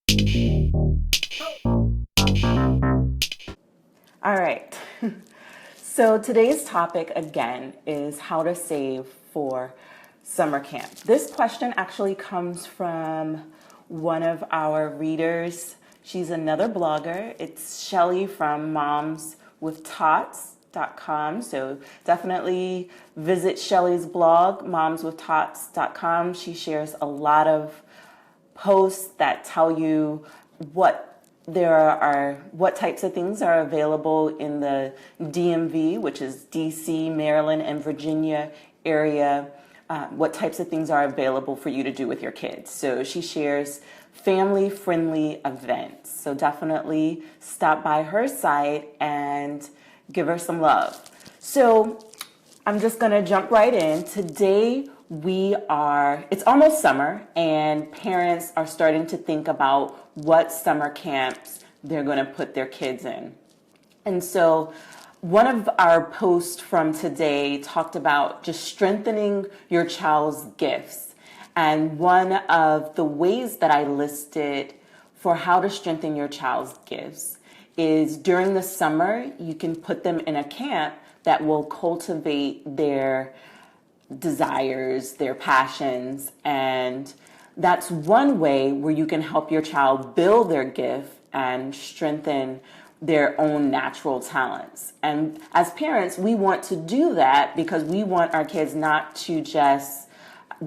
All right. So today's topic again is how to save for summer camp. This question actually comes from one of our readers. She's another blogger. It's Shelly from momswithtots.com. So definitely visit Shelly's blog, momswithtots.com. She shares a lot of posts that tell you what types of things are available in the DMV, which is DC, Maryland, and Virginia area, what types of things are available for you to do with your kids. So she shares family-friendly events. So definitely stop by her site and give her some love. So I'm just going to jump right in. Today it's almost summer, and parents are starting to think about what summer camps they're going to put their kids in. And so one of our posts from today talked about just strengthening your child's gifts. And one of the ways that I listed for how to strengthen your child's gifts is during the summer, you can put them in a camp that will cultivate their desires, their passions, and that's one way where you can help your child build their gift and strengthen their own natural talents. And as parents, we want to do that because we want our kids not to just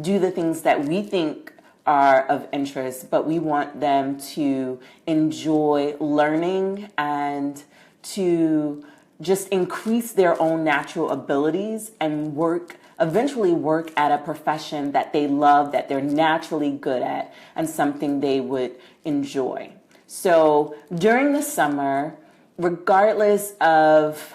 do the things that we think are of interest, but we want them to enjoy learning and to just increase their own natural abilities and eventually work at a profession that they love, that they're naturally good at, and something they would enjoy. So during the summer, regardless of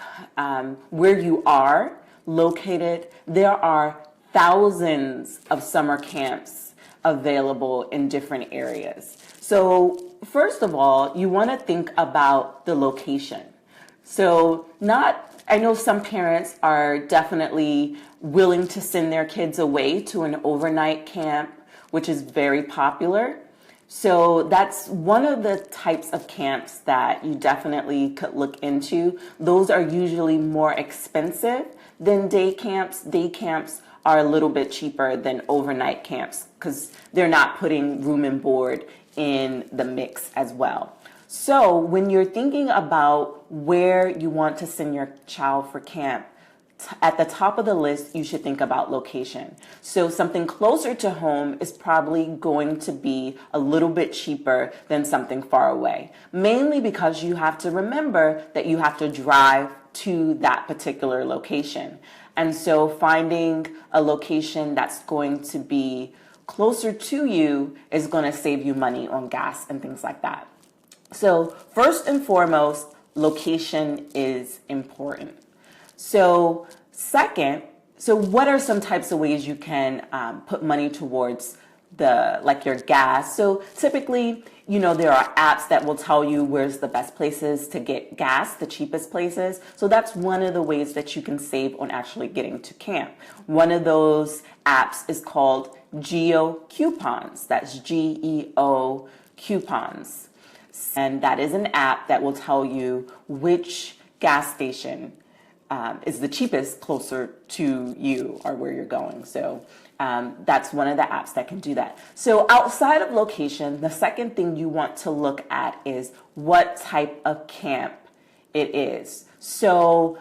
where you are located, there are thousands of summer camps available in different areas. So first of all, you want to think about the location. So I know some parents are definitely willing to send their kids away to an overnight camp, which is very popular. So that's one of the types of camps that you definitely could look into. Those are usually more expensive than day camps. Day camps are a little bit cheaper than overnight camps because they're not putting room and board in the mix as well. So when you're thinking about where you want to send your child for camp, at the top of the list, you should think about location. So something closer to home is probably going to be a little bit cheaper than something far away, mainly because you have to remember that you have to drive to that particular location. And so finding a location that's going to be closer to you is going to save you money on gas and things like that. So first and foremost, location is important. So what are some types of ways you can put money towards your gas? So typically, there are apps that will tell you where's the best places to get gas, the cheapest places. So that's one of the ways that you can save on actually getting to camp. One of those apps is called Geo Coupons. That's GEO Coupons. And that is an app that will tell you which gas station is the cheapest closer to you or where you're going. So that's one of the apps that can do that. So outside of location, the second thing you want to look at is what type of camp it is. So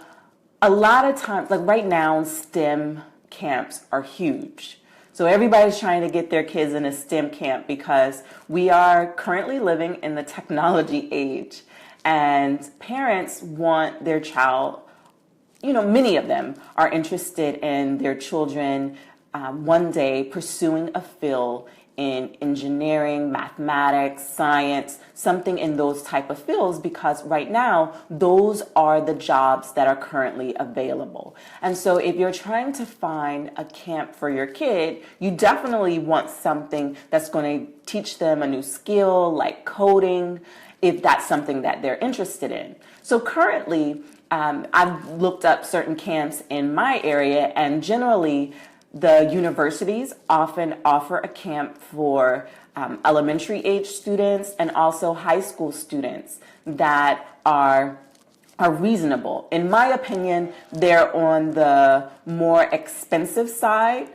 a lot of times, like right now, STEM camps are huge. So everybody's trying to get their kids in a STEM camp because we are currently living in the technology age, and parents want their child, many of them are interested in their children one day pursuing a field in engineering, mathematics, science, something in those type of fields, because right now those are the jobs that are currently available. And so if you're trying to find a camp for your kid, you definitely want something that's going to teach them a new skill like coding, if that's something that they're interested in. So currently, I've looked up certain camps in my area, and generally the universities often offer a camp for elementary age students and also high school students that are reasonable. In my opinion, they're on the more expensive side.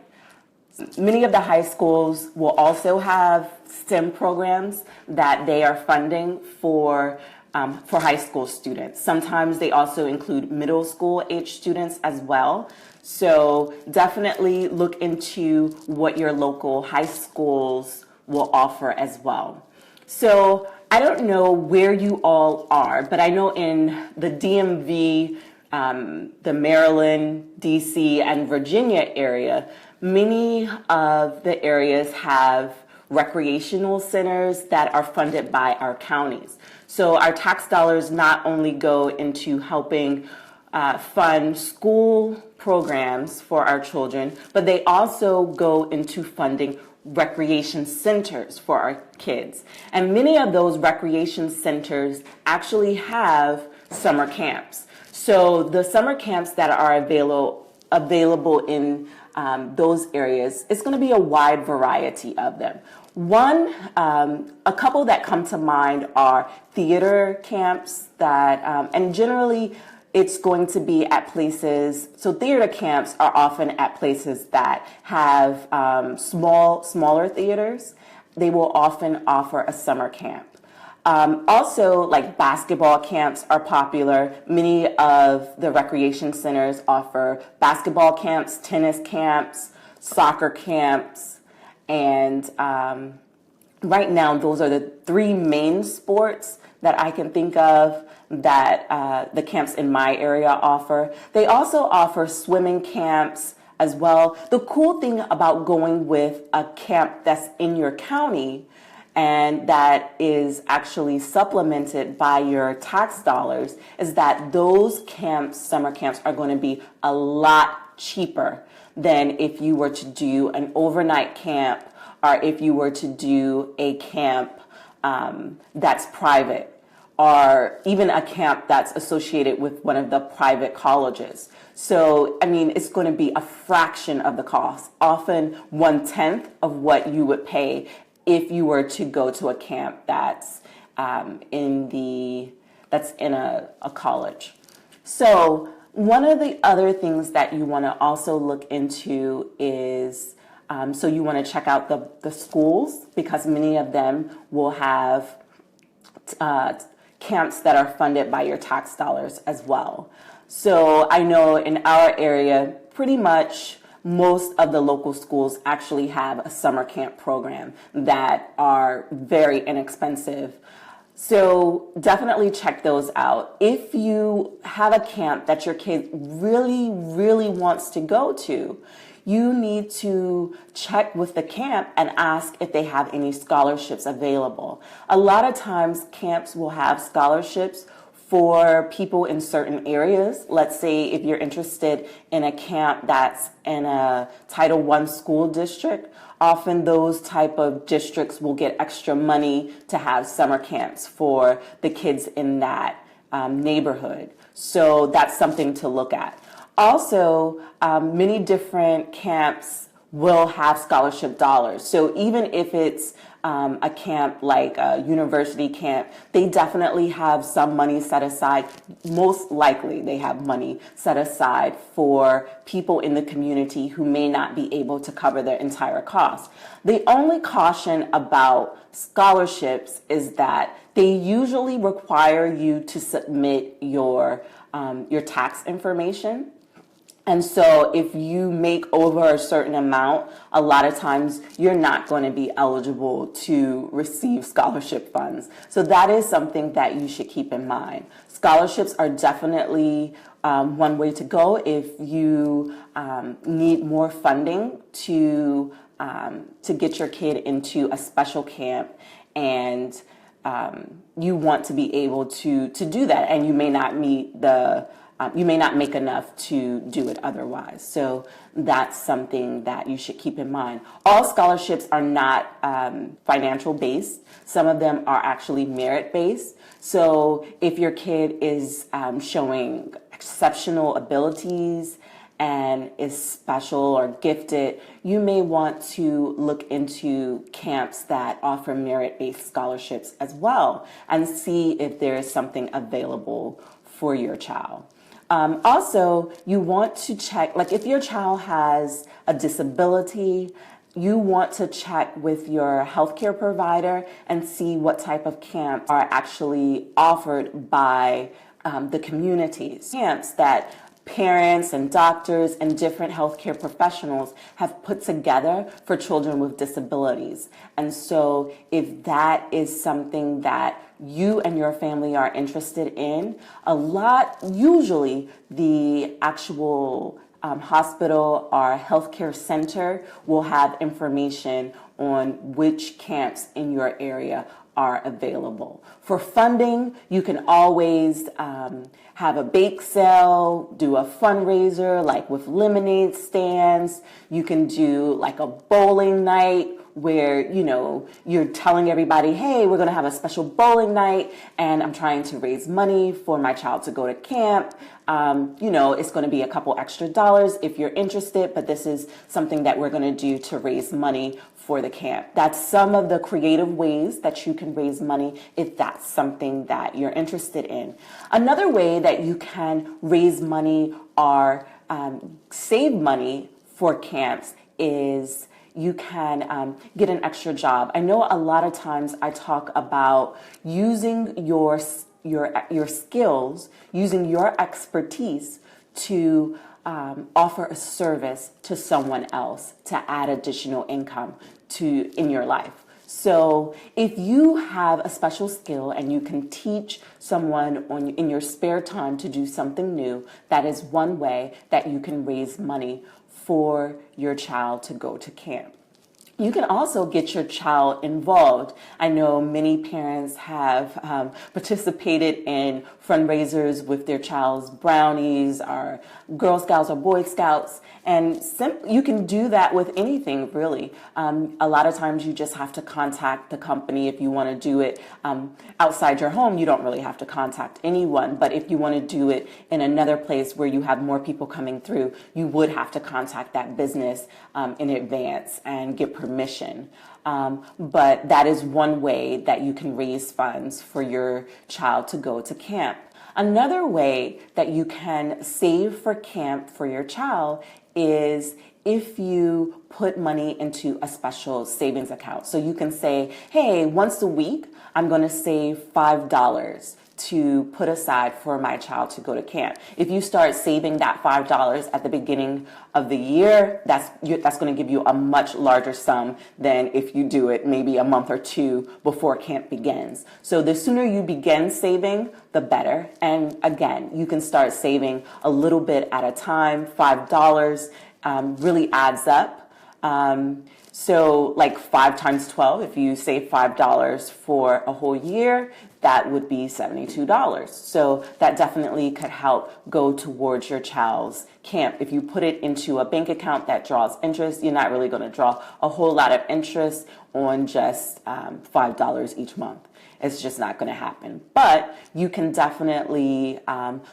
Many of the high schools will also have STEM programs that they are funding for high school students. Sometimes they also include middle school age students as well. So definitely look into what your local high schools will offer as well. So I don't know where you all are, but I know in the DMV, the Maryland, DC, and Virginia area, many of the areas have recreational centers that are funded by our counties. So our tax dollars not only go into helping fund school programs for our children, but they also go into funding recreation centers for our kids. And many of those recreation centers actually have summer camps. So the summer camps that are available in those areas, it's going to be a wide variety of them. A couple that come to mind are theater camps that, and generally it's going to be at places, so theater camps are often at places that have smaller theaters. They will often offer a summer camp. Also, like basketball camps are popular. Many of the recreation centers offer basketball camps, tennis camps, soccer camps, and right now those are the three main sports that I can think of that the camps in my area offer. They also offer swimming camps as well. The cool thing about going with a camp that's in your county and that is actually supplemented by your tax dollars is that those camps, summer camps, are going to be a lot cheaper than if you were to do an overnight camp or if you were to do a camp that's private, or even a camp that's associated with one of the private colleges. So, I mean, it's going to be a fraction of the cost, often 1/10 of what you would pay if you were to go to a camp that's in a college. So, one of the other things that you want to also look into is so you want to check out the schools, because many of them will have camps that are funded by your tax dollars as well. So I know in our area, pretty much most of the local schools actually have a summer camp program that are very inexpensive. So definitely check those out. If you have a camp that your kid really, really wants to go to, you need to check with the camp and ask if they have any scholarships available. A lot of times camps will have scholarships for people in certain areas. Let's say if you're interested in a camp that's in a Title I school district, often those type of districts will get extra money to have summer camps for the kids in that neighborhood. So that's something to look at. Also, many different camps will have scholarship dollars. So even if it's a camp like a university camp, they definitely have some money set aside. Most likely they have money set aside for people in the community who may not be able to cover their entire cost. The only caution about scholarships is that they usually require you to submit your tax information. And so if you make over a certain amount, a lot of times you're not going to be eligible to receive scholarship funds. So that is something that you should keep in mind. Scholarships are definitely one way to go if you need more funding to get your kid into a special camp, and you want to be able to do that, and you may not meet you may not make enough to do it otherwise. So that's something that you should keep in mind. All scholarships are not financial based. Some of them are actually merit based. So if your kid is showing exceptional abilities and is special or gifted, you may want to look into camps that offer merit-based scholarships as well and see if there is something available for your child. Also, you want to check, like if your child has a disability, you want to check with your healthcare provider and see what type of camps are actually offered by the communities. Camps that parents and doctors and different healthcare professionals have put together for children with disabilities. And so if that is something that you and your family are interested in, usually the actual hospital or healthcare center will have information on which camps in your area are available. For funding, you can always have a bake sale, do a fundraiser like with lemonade stands. You can do like a bowling night where, you're telling everybody, hey, we're going to have a special bowling night and I'm trying to raise money for my child to go to camp. It's going to be a couple extra dollars if you're interested, but this is something that we're going to do to raise money for the camp. That's some of the creative ways that you can raise money if that's something that you're interested in. Another way that you can raise money or save money for camps is you can get an extra job. I know a lot of times I talk about using your skills, using your expertise to offer a service to someone else to add additional income in your life. So if you have a special skill and you can teach someone in your spare time to do something new, that is one way that you can raise money for your child to go to camp. You can also get your child involved. I know many parents have participated in fundraisers with their child's brownies or Girl Scouts or Boy Scouts, and you can do that with anything, really. A lot of times you just have to contact the company. If you want to do it outside your home, you don't really have to contact anyone, but if you want to do it in another place where you have more people coming through, you would have to contact that business in advance and get permission. But that is one way that you can raise funds for your child to go to camp. Another way that you can save for camp for your child is if you put money into a special savings account. So you can say, hey, once a week, I'm going to save $5 to put aside for my child to go to camp. If you start saving that $5 at the beginning of the year, that's going to give you a much larger sum than if you do it maybe a month or two before camp begins. So the sooner you begin saving, the better. And again, you can start saving a little bit at a time. $5 really adds up. So like 5 times 12, if you save $5 for a whole year, that would be $72. So that definitely could help go towards your child's camp. If you put it into a bank account that draws interest, you're not really going to draw a whole lot of interest on just $5 each month. It's just not going to happen. But you can definitely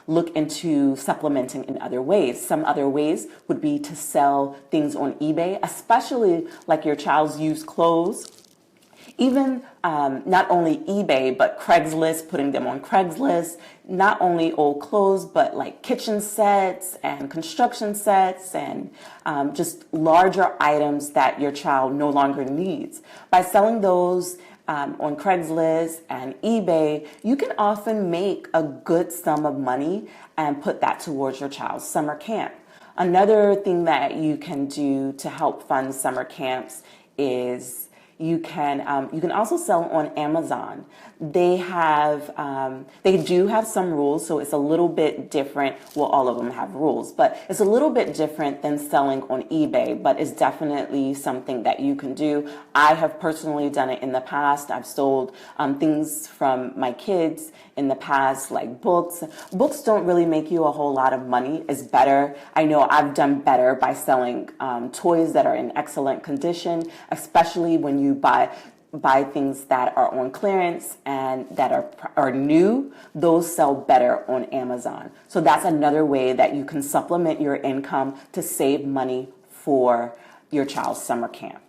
look into supplementing in other ways. Some other ways would be to sell things on eBay, especially like your child's used clothes. Even not only eBay, but Craigslist, putting them on Craigslist, not only old clothes, but like kitchen sets and construction sets and just larger items that your child no longer needs. By selling those on Craigslist and eBay, you can often make a good sum of money and put that towards your child's summer camp. Another thing that you can do to help fund summer camps is you can also sell on Amazon. They do have some rules, so it's a little bit different. Well, all of them have rules, but it's a little bit different than selling on eBay, but it's definitely something that you can do. I have personally done it in the past. I've sold things from my kids in the past, like books. Books don't really make you a whole lot of money. It's better. I know I've done better by selling toys that are in excellent condition, especially when you buy buy things that are on clearance and that are new, those sell better on Amazon. So that's another way that you can supplement your income to save money for your child's summer camp.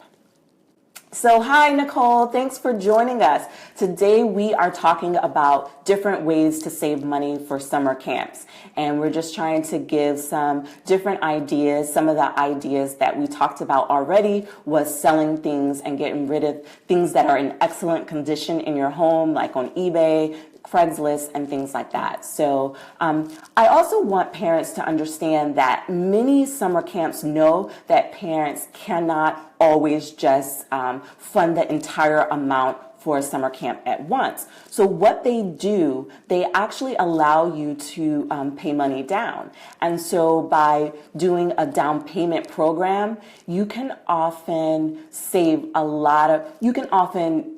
So hi, Nicole. Thanks for joining us. Today we are talking about different ways to save money for summer camps. And we're just trying to give some different ideas. Some of the ideas that we talked about already was selling things and getting rid of things that are in excellent condition in your home, like on eBay, Craigslist, and things like that. So I also want parents to understand that many summer camps know that parents cannot always just fund the entire amount for a summer camp at once. So what they do, they actually allow you to pay money down. And so by doing a down payment program, you can often save a lot of, you can often,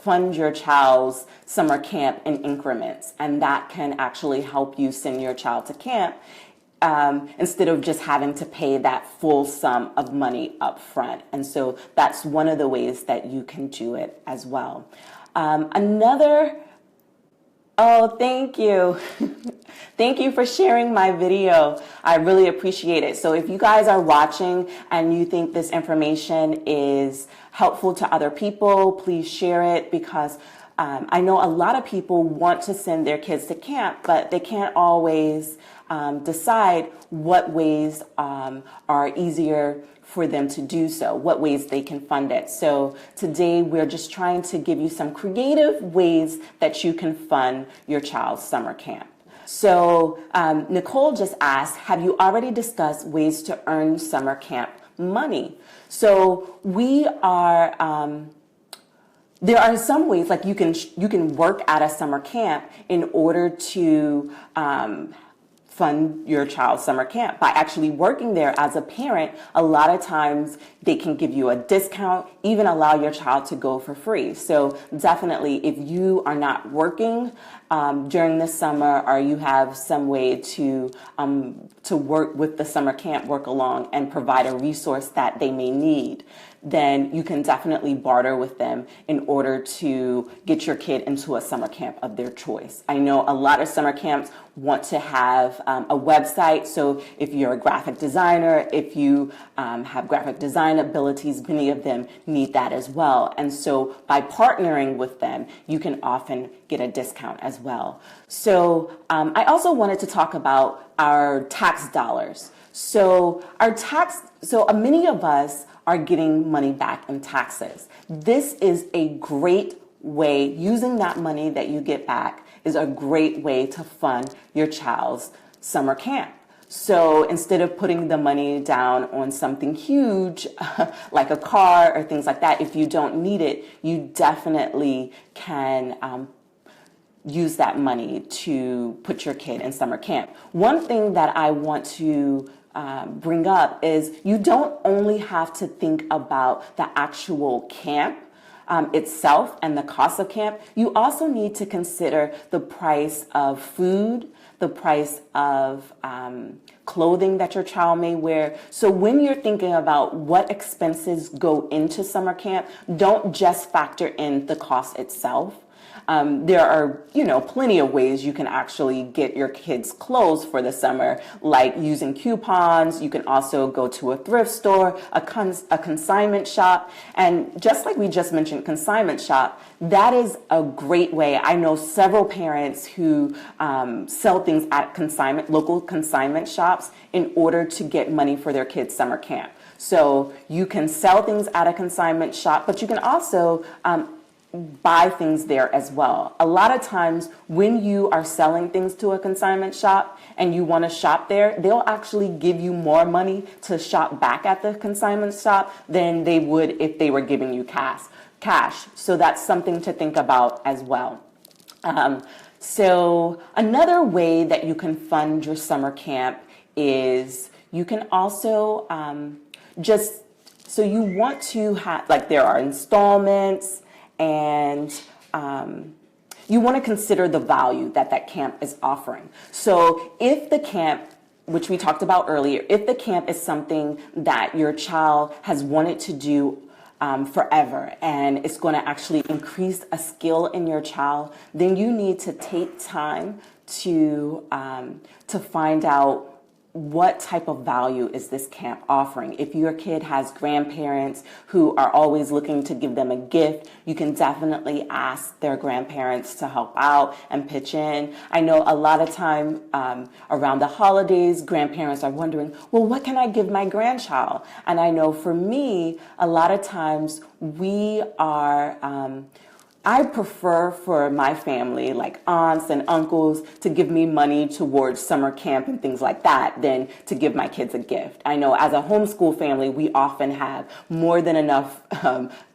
fund your child's summer camp in increments. And that can actually help you send your child to camp instead of just having to pay that full sum of money up front. And so that's one of the ways that you can do it as well. Oh, thank you. Thank you for sharing my video. I really appreciate it. So if you guys are watching and you think this information is helpful to other people, please share it, because I know a lot of people want to send their kids to camp, but they can't always decide what ways are easier for them to do so, what ways they can fund it. So today we're just trying to give you some creative ways that you can fund your child's summer camp. So Nicole just asked, have you already discussed ways to earn summer camp money? So there are some ways, like you can work at a summer camp in order to fund your child's summer camp. By actually working there as a parent, a lot of times they can give you a discount, even allow your child to go for free. So definitely, if you are not working during the summer, or you have some way to work with the summer camp, work along and provide a resource that they may need, then you can definitely barter with them in order to get your kid into a summer camp of their choice. I know a lot of summer camps want to have a website. So if you're a graphic designer, if you have graphic design abilities, many of them need that as well. And so by partnering with them, you can often get a discount as well. So I also wanted to talk about our tax dollars. So many of us are getting money back in taxes. This is a great way, using that money that you get back is a great way to fund your child's summer camp. So instead of putting the money down on something huge, like a car or things like that, if you don't need it, you definitely can use that money to put your kid in summer camp. One thing that I want to bring up is you don't only have to think about the actual camp itself and the cost of camp. You also need to consider the price of food, the price of clothing that your child may wear. So when you're thinking about what expenses go into summer camp, don't just factor in the cost itself. There are, plenty of ways you can actually get your kids clothes for the summer, like using coupons. You can also go to a thrift store, a consignment shop. And just like we just mentioned, consignment shop, that is a great way. I know several parents who sell things at local consignment shops in order to get money for their kids' summer camp. So you can sell things at a consignment shop, but you can also buy things there as well. A lot of times when you are selling things to a consignment shop and you want to shop there, they'll actually give you more money to shop back at the consignment shop than they would if they were giving you cash. So that's something to think about as well. So another way that you can fund your summer camp is you can also so you want to have, like, there are installments, and you want to consider the value that camp is offering. So if the camp, which we talked about earlier, if the camp is something that your child has wanted to do forever, and it's going to actually increase a skill in your child, then you need to take time to find out what type of value is this camp offering. If your kid has grandparents who are always looking to give them a gift, you can definitely ask their grandparents to help out and pitch in. I know a lot of time around the holidays, grandparents are wondering, well, what can I give my grandchild? And I know for me, a lot of times I prefer for my family, like aunts and uncles, to give me money towards summer camp and things like that than to give my kids a gift. I know as a homeschool family, we often have more than enough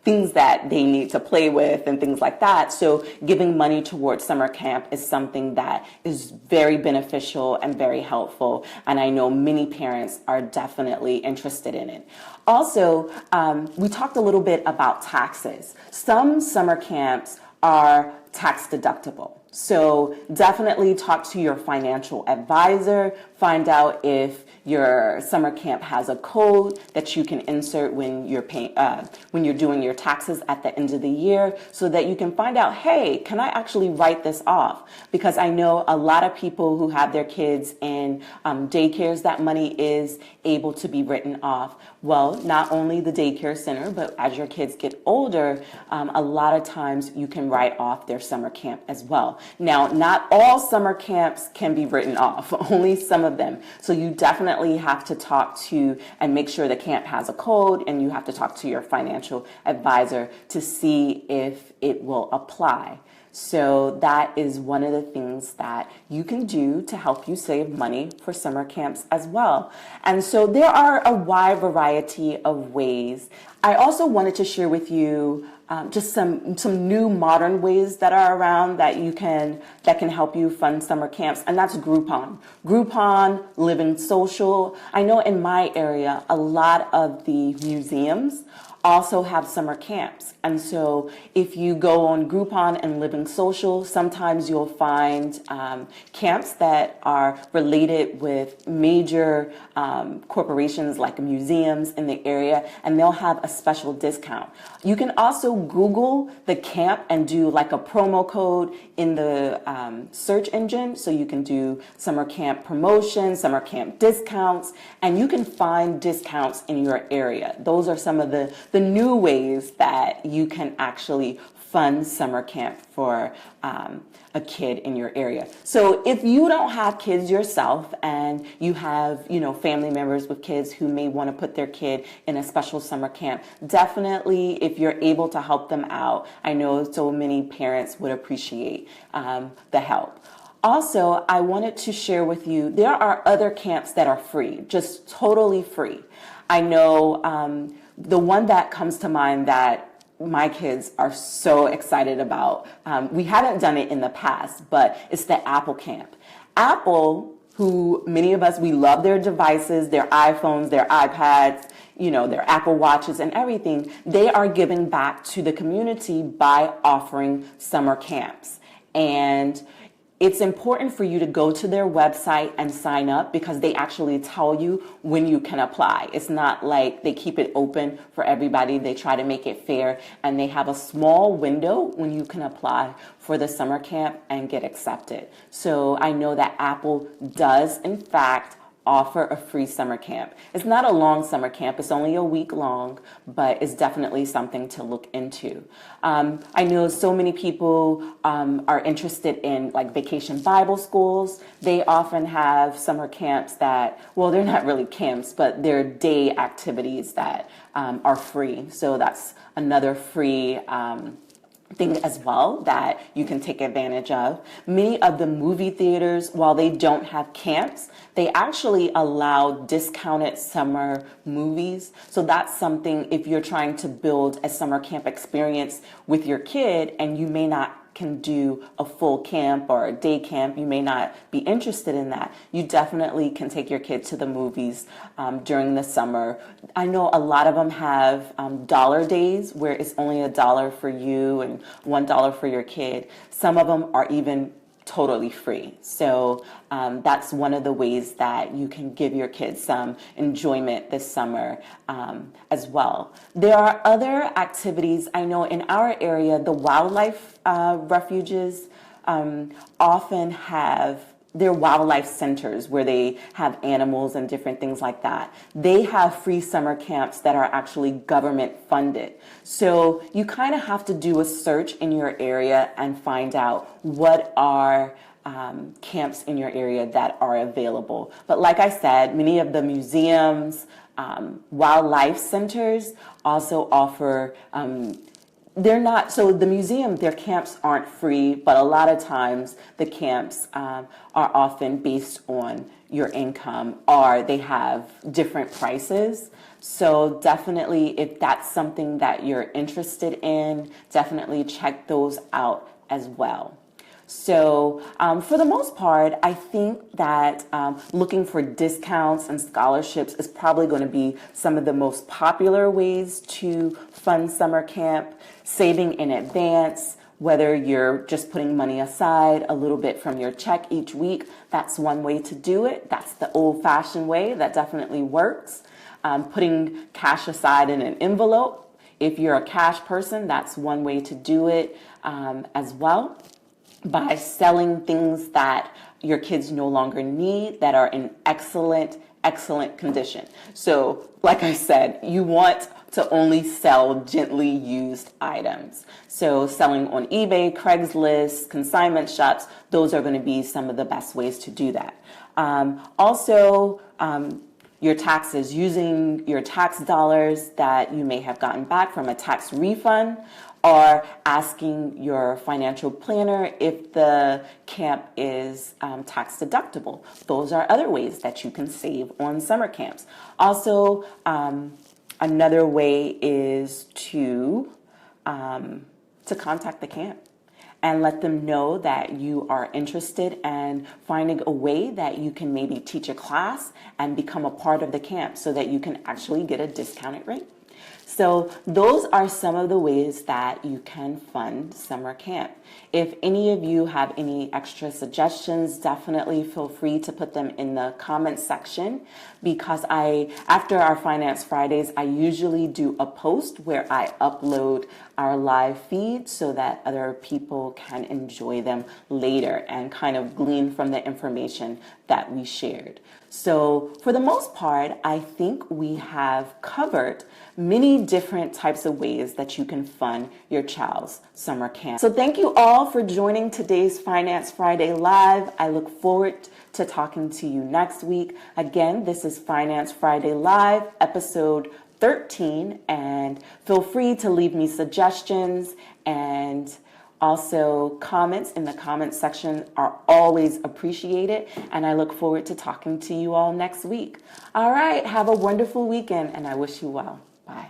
things that they need to play with and things like that. So giving money towards summer camp is something that is very beneficial and very helpful. And I know many parents are definitely interested in it. Also, we talked a little bit about taxes. Some summer camps are tax deductible. So definitely talk to your financial advisor, find out if your summer camp has a code that you can insert when you're doing your taxes at the end of the year, so that you can find out, hey, can I actually write this off? Because I know a lot of people who have their kids in daycares, that money is able to be written off. Well, not only the daycare center, but as your kids get older, a lot of times you can write off their summer camp as well. Now, not all summer camps can be written off, only some of them. So you definitely have to talk to and make sure the camp has a code, and you have to talk to your financial advisor to see if it will apply. So that is one of the things that you can do to help you save money for summer camps as well. And so there are a wide variety of ways. I also wanted to share with you just some new modern ways that are around that can help you fund summer camps, and that's Groupon. Groupon, Living Social. I know in my area, a lot of the museums also have summer camps. And so if you go on Groupon and Living Social, sometimes you'll find camps that are related with major corporations like museums in the area, and they'll have a special discount. You can also Google the camp and do like a promo code in the search engine. So you can do summer camp promotions, summer camp discounts, and you can find discounts in your area. Those are some of the new ways that you can actually fund summer camp for a kid in your area. So if you don't have kids yourself and you have, family members with kids who may want to put their kid in a special summer camp, definitely if you're able to help them out, I know so many parents would appreciate the help. Also, I wanted to share with you, there are other camps that are free, just totally free. I know the one that comes to mind that my kids are so excited about, we haven't done it in the past, but it's the Apple camp. Apple, who many of us, we love their devices, their iPhones, their iPads, their Apple Watches and everything. They are giving back to the community by offering summer camps. And it's important for you to go to their website and sign up, because they actually tell you when you can apply. It's not like they keep it open for everybody. They try to make it fair, and they have a small window when you can apply for the summer camp and get accepted. So I know that Apple does, in fact, offer a free summer camp. It's not a long summer camp, it's only a week long, but it's definitely something to look into. I know so many people are interested in like vacation Bible schools. They often have summer camps that, well, they're not really camps, but they're day activities that are free. So that's another free thing as well that you can take advantage of. Many of the movie theaters, while they don't have camps, they actually allow discounted summer movies. So that's something, if you're trying to build a summer camp experience with your kid and you may not can do a full camp or a day camp, you may not be interested in that, you definitely can take your kid to the movies during the summer. I know a lot of them have dollar days where it's only $1 for you and $1 for your kid. Some of them are even totally free. So that's one of the ways that you can give your kids some enjoyment this summer as well. There are other activities. I know in our area, the wildlife refuges often have their wildlife centers where they have animals and different things like that. They have free summer camps that are actually government funded. So you kind of have to do a search in your area and find out what are camps in your area that are available. But like I said, many of the museums, wildlife centers also offer they're not, so the museum, their camps aren't free, but a lot of times the camps are often based on your income, or they have different prices. So definitely, if that's something that you're interested in, definitely check those out as well. So for the most part, I think that looking for discounts and scholarships is probably going to be some of the most popular ways to fund summer camp. Saving in advance, whether you're just putting money aside a little bit from your check each week, that's one way to do it. That's the old-fashioned way. That definitely works. Putting cash aside in an envelope. If you're a cash person, that's one way to do it as well. By selling things that your kids no longer need that are in excellent condition. So, like I said, you want to only sell gently used items. So selling on eBay, Craigslist, consignment shops, those are going to be some of the best ways to do that. Also, your taxes, using your tax dollars that you may have gotten back from a tax refund, or asking your financial planner if the camp is tax deductible. Those are other ways that you can save on summer camps. Also, another way is to contact the camp and let them know that you are interested and finding a way that you can maybe teach a class and become a part of the camp so that you can actually get a discounted rate. So those are some of the ways that you can fund summer camp. If any of you have any extra suggestions, definitely feel free to put them in the comments section, because after our Finance Fridays, I usually do a post where I upload our live feed so that other people can enjoy them later and kind of glean from the information that we shared. So for the most part, I think we have covered many different types of ways that you can fund your child's summer camp. So thank you all for joining today's Finance Friday Live. I look forward to talking to you next week. Again, this is Finance Friday Live, episode 13, and feel free to leave me suggestions, and also comments in the comments section are always appreciated, and I look forward to talking to you all next week. All right, have a wonderful weekend, and I wish you well. Bye.